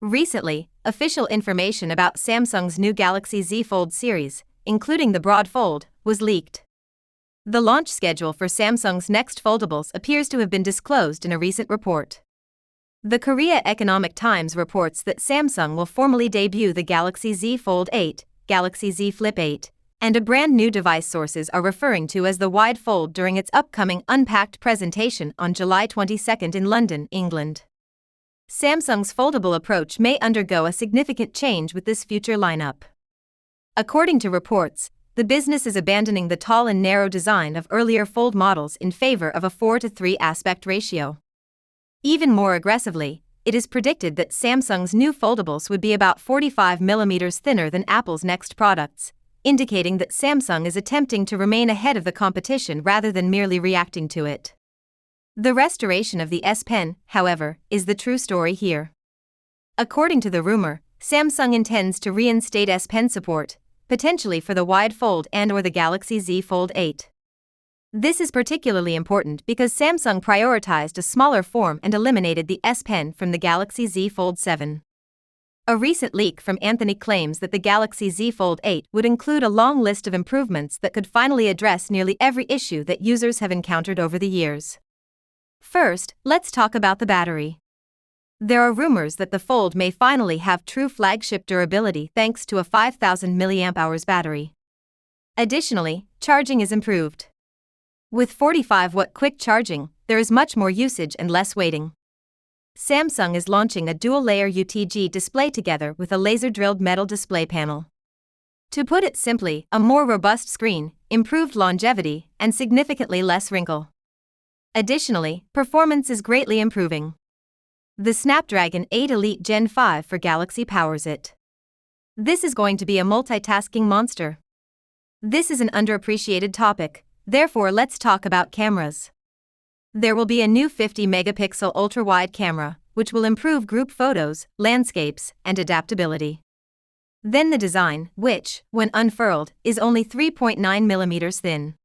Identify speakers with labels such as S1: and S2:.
S1: Recently, official information about Samsung's new Galaxy Z Fold series, including the broad fold, was leaked. The launch schedule for Samsung's next foldables appears to have been disclosed in a recent report. The Korea Economic Times reports that Samsung will formally debut the Galaxy Z Fold 8, Galaxy Z Flip 8, and a brand new device sources are referring to as the Wide Fold during its upcoming Unpacked presentation on July 22 in London, England. Samsung's foldable approach may undergo a significant change with this future lineup. According to reports, the business is abandoning the tall and narrow design of earlier Fold models in favor of a 4:3 aspect ratio. Even more aggressively, it is predicted that Samsung's new foldables would be about 45mm thinner than Apple's next products, indicating that Samsung is attempting to remain ahead of the competition rather than merely reacting to it. The restoration of the S Pen, however, is the true story here. According to the rumor, Samsung intends to reinstate S Pen support, potentially for the Wide Fold and/or the Galaxy Z Fold 8. This is particularly important because Samsung prioritized a smaller form and eliminated the S Pen from the Galaxy Z Fold 7. A recent leak from Anthony claims that the Galaxy Z Fold 8 would include a long list of improvements that could finally address nearly every issue that users have encountered over the years. First, let's talk about the battery. There are rumors that the Fold may finally have true flagship durability thanks to a 5000 mAh battery. Additionally, charging is improved. With 45-watt quick charging, there is much more usage and less waiting. Samsung is launching a dual-layer UTG display together with a laser-drilled metal display panel. To put it simply, a more robust screen, improved longevity, and significantly less wrinkle. Additionally, performance is greatly improving. The Snapdragon 8 Elite Gen 5 for Galaxy powers it. This is going to be a multitasking monster. This is an underappreciated topic, therefore let's talk about cameras. There will be a new 50-megapixel ultra-wide camera, which will improve group photos, landscapes, and adaptability. Then the design, which, when unfurled, is only 3.9mm thin.